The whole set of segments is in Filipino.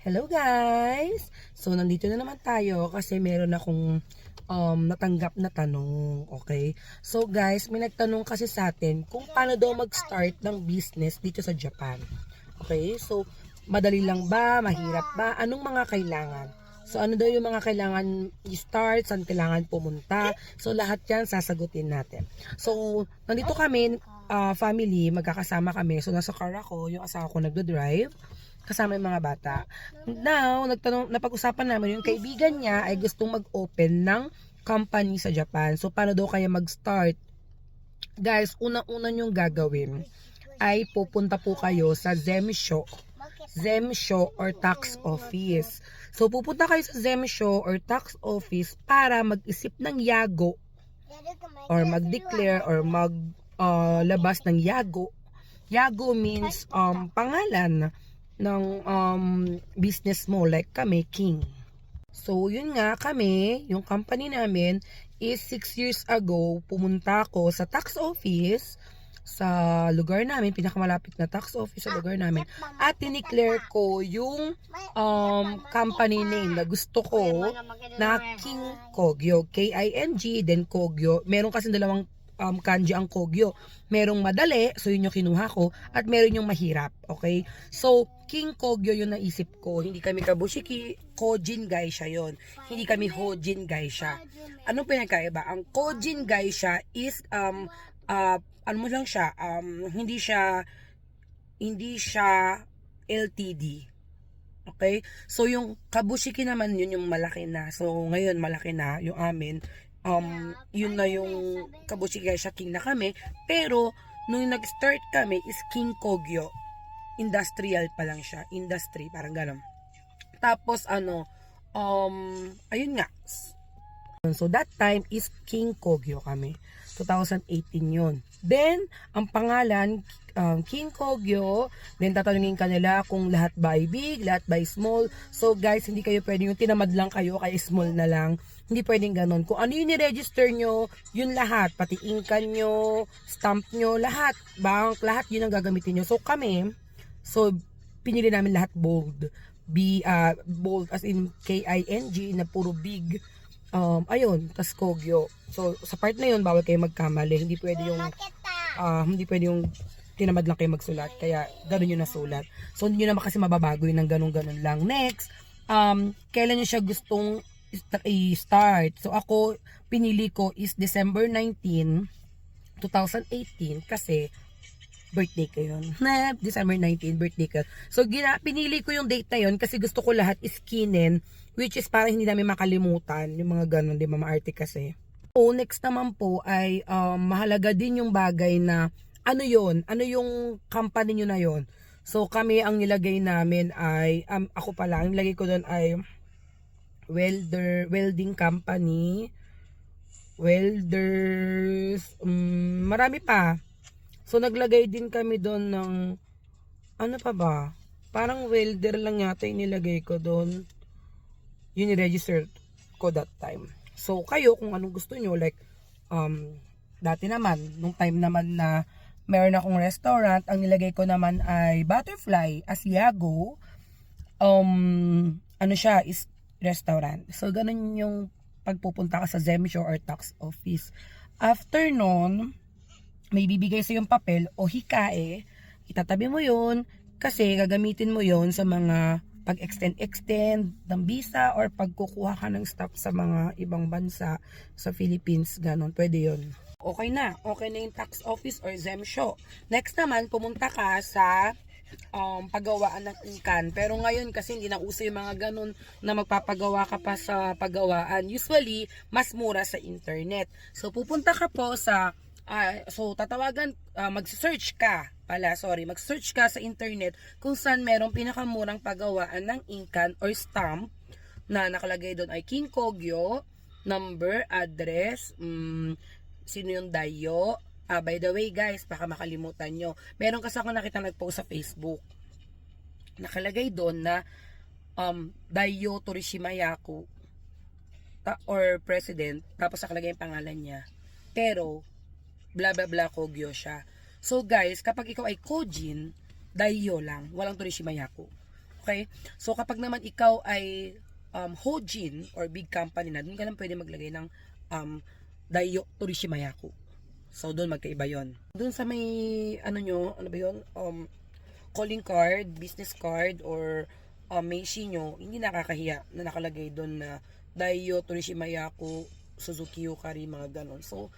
Hello guys! So nandito na naman tayo kasi meron akong natanggap na tanong, okay? So guys, may nagtanong kasi sa atin kung paano daw mag-start ng business dito sa Japan. Okay? So madali lang ba? Mahirap ba? Anong mga kailangan? So ano daw yung mga kailangan i-start? Saan kailangan pumunta? So lahat yan sasagutin natin. So nandito kami, family, magkakasama kami. So nasa car ako, yung asawa ko nagdo-drive kasama yung mga bata. Now, napag-usapan namin yung kaibigan niya ay gustong mag-open ng company sa Japan. So, paano daw kaya mag-start? Guys, unang-una nyong gagawin ay pupunta po kayo sa Zemsho. Zemsho or tax office. So, pupunta kayo sa Zemsho or tax office para mag-isip ng yago or mag-declare or labas ng yago. Yago means pangalan ng business mo, like kami, King. So, yun nga, kami, yung company namin, is 6 years ago, pumunta ako sa tax office sa lugar namin, pinakamalapit na tax office sa lugar namin, at tineclare ko yung company name na gusto ko na King Kogyo. K-I-N-G, then Kogyo. Meron kasi dalawang kanji ang Kogyo. Merong madali, so yun yung kinuha ko, at meron yung mahirap, okay? So, King Kogyo yung naisip ko. Hindi kami kabushiki, Kojin Gaisha yon. Hindi kami Hojin Gaisha. Anong pinagkaiba? Ang Kojin Gaisha is, ano mo lang siya, hindi siya LTD. Okay? So, yung kabushiki naman, yun yung malaki na. So, ngayon, malaki na yung amin. Yun na yung kabushiki Gaisha King na kami. Pero, nung nag-start kami is King Kogyo. Industrial pa lang siya. Industry, parang gano'n. Tapos, ayun nga. So, that time is King Kogyo kami. 2018 yun. Then, ang pangalan, King Kogyo. Then, tatanungin ka nila kung lahat ba ay big, lahat ba ay small. So, guys, hindi kayo pwedeng yung tinamad lang kayo, kaya small na lang. Hindi pwedeng ganon. Kung ano yung ni-register nyo, yun lahat. Pati inkan nyo, stamp nyo, lahat. Bank, lahat yun ang gagamitin nyo. So, kami, pinili namin lahat bold. Bold as in K-I-N-G na puro big. Ayun, tas Kogyo. So, sa part na yun, bawal kayo magkamali. Hindi pwede yung tinamad lang kayo magsulat. Kaya, ganun yung nasulat. So, hindi nyo naman kasi mababago yun ng ganun-ganun lang. Next, kailan nyo siya gustong i-start? So, ako, pinili ko is December 19, 2018 kasi birthday ko yun. December 19, birthday ko. So, pinili ko yung date na yun kasi gusto ko lahat iskinin, which is para hindi namin makalimutan yung mga ganun, di ba, maarte kasi. So, next naman po ay mahalaga din yung bagay na ano yung company nyo na yun. So, kami ang nilagay namin ay, ako pala, ang nilagay ko doon ay welding company, welders, marami pa. So, naglagay din kami doon ng, ano pa ba? Parang welder lang yata yung nilagay ko doon. Yun i-register ko that time. So, kayo, kung anong gusto nyo, like, dati naman, nung time naman na meron akong restaurant, ang nilagay ko naman ay Butterfly Asiago. Ano siya, is restaurant. So, ganun yung pagpupunta ka sa Zemsho or tax office. After nun, may bibigay sa yung papel o hikae, itatabi mo yun kasi gagamitin mo yun sa mga pag-extend ng visa or pagkukuha ka ng staff sa mga ibang bansa sa Philippines, ganon, pwede yun. Okay na yung tax office or Zemsho. Next naman, pumunta ka sa paggawaan ng inkan. Pero ngayon kasi hindi na uso yung mga ganun na magpapagawa ka pa sa paggawaan. Usually, mas mura sa internet. So, pupunta ka po sa mag-search ka sa internet kung saan merong pinakamurang paggawaan ng inkan or stamp na nakalagay doon ay King Kogyo, number, address, sino yung dayo. By the way guys, baka makalimutan nyo. Meron kasi ako nakita nag-post sa Facebook. Nakalagay doon na Dayo Torishima Yaku or President, tapos nakalagay yung pangalan niya. Pero, bla bla bla Kogyo siya. So guys, kapag ikaw ay Kojin, Dayo lang, walang Torishima Yaku. Okay? So, kapag naman ikaw ay Hojin or big company na, doon ka lang pwede maglagay ng Daiyo Torishimayaku. So, doon magkaiba yon. Doon sa may, ano ba yun? Calling card, business card, or Meishi nyo, hindi nakakahiya na nakalagay doon na Daiyo Torishimayaku, Suzuki Yukari, mga ganon. So,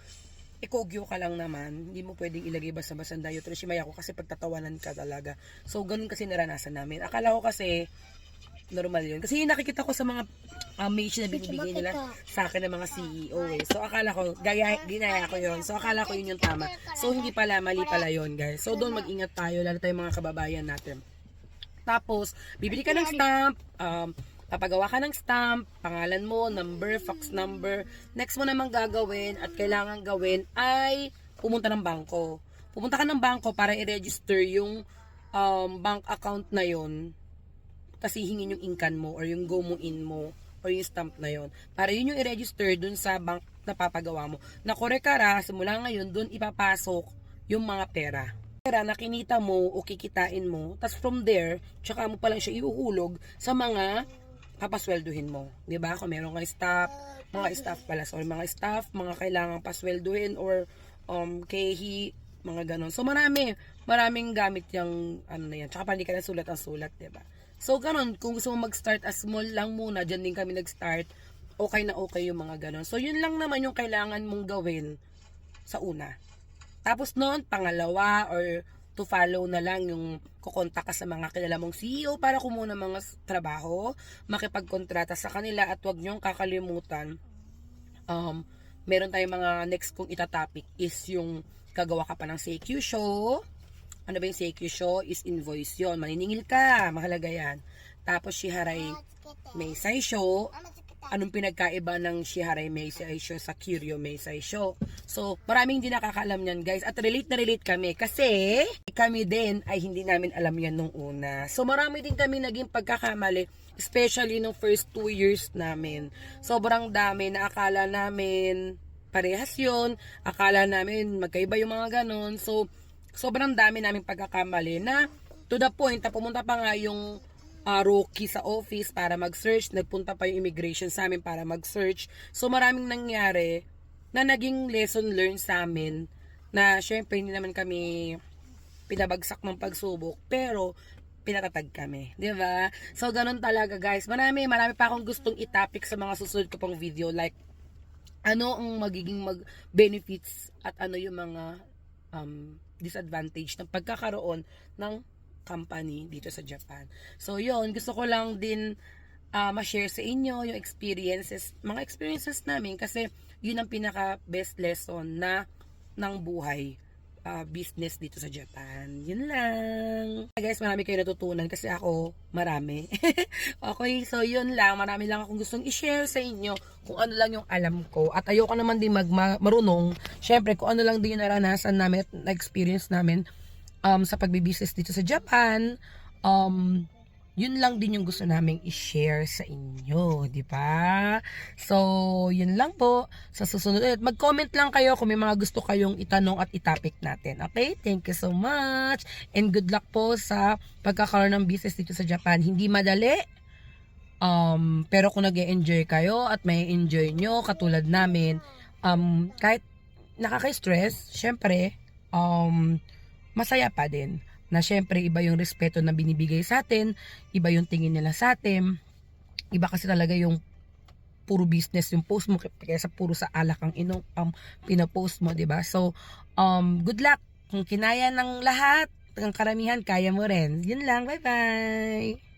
ikogyo ka lang naman, hindi mo pwedeng ilagay basta-basta Daiyo Torishimayaku kasi pagtatawanan ka talaga. So, ganun kasi naranasan namin. Akala ko kasi, normal yun. Kasi yung nakikita ko sa mga Meishi na binibigay nila sa akin ng mga CEO eh. So, akala ko, ginaya ko yun. So, akala ko yun yung tama. So, hindi pala, mali pala yun, guys. So, doon mag-ingat tayo, lalo tayong mga kababayan natin. Tapos, bibili ka ng stamp, papagawa ka ng stamp, pangalan mo, number, fax number. Next mo namang gagawin at kailangan gawin ay pumunta ng bangko. Pumunta ka ng bangko para i-register yung bank account na yon. Kasi hingin yung inkan mo or yung go mo in mo or yung stamp na yon. Para yun yung i-register dun sa bank na papagawa mo. Na kore-kara, simula ngayon, dun ipapasok yung mga pera. Pera na kinita mo o kikitain mo. Tapos from there, tsaka mo pa lang siya iuhulog sa mga papaswelduhin mo. 'Di ba? Kung meron kang staff, mga staff, mga kailangang paswelduhin or kehi, mga ganon. So maraming gamit yung ano na yan. Tsaka pandi ka na sulat ang sulat, 'di ba? So ganon, kung gusto mo mag-start as small lang muna, diyan din kami nag-start. Okay na okay yung mga ganon. So yun lang naman yung kailangan mong gawin sa una. Tapos noon, pangalawa or to follow na lang yung kukontak ka sa mga kilala mong CEO para kumuha ng mga trabaho, makipagkontrata sa kanila at wag niyong kakalimutan. Meron tayong mga next kong itatopic is yung gagawa ka pa ng CQ show. Ano ba yung CQ show? Is invoice yon. Maniningil ka, mahalaga yan. Tapos Shiharai Meisai show. Anong pinagkaiba ng Shiharai Meisai show sa Kiryo Meisai show? So, maraming hindi nakakaalam yan, guys. At relate na relate kami kasi kami din ay hindi namin alam yan nung una. So, marami din kami naging pagkakamali, especially nung first 2 years namin. Sobrang dami na akala namin parehas yun. Akala namin magkaiba yung mga ganon. So, sobrang dami namin pagkakamali na to the point na pumunta pa nga yung rookie sa office para mag-search. Nagpunta pa yung immigration sa amin para mag-search. So, maraming nangyari na naging lesson learned sa amin na syempre hindi naman kami pinabagsak ng pagsubok pero pinatatag kami. Diba? So, ganun talaga, guys. Marami pa akong gustong itapik sa mga susunod ko pang video. Like, ano ang magiging benefits at ano yung mga disadvantage ng pagkakaroon ng company dito sa Japan. So, yun, gusto ko lang din ma-share sa inyo yung mga experiences namin kasi yun ang pinaka best lesson na ng buhay business dito sa Japan. Yun lang. Guys, marami kayo natutunan kasi ako marami. Okay, so yun lang. Marami lang akong gustong i-share sa inyo kung ano lang yung alam ko. At ayoko naman din marunong. Syempre, kung ano lang din yung naranasan namin at na-experience namin sa pagbibusiness dito sa Japan, yun lang din yung gusto naming i-share sa inyo, di ba? So, yun lang po. Sa susunod ulit, mag-comment lang kayo kung may mga gusto kayong itanong at itapik natin. Okay? Thank you so much. And good luck po sa pagkakaroon ng business dito sa Japan. Hindi madali. Pero kung nag-e-enjoy kayo at may enjoy nyo, katulad namin, kahit nakaka-stress, syempre, masaya pa din. Na syempre, iba yung respeto na binibigay sa atin, iba yung tingin nila sa atin, iba kasi talaga yung puro business yung post mo, kaysa puro sa alak ang pinapost mo, diba? So, good luck. Kung kinaya ng lahat, ng karamihan, kaya mo rin. Yun lang, bye-bye!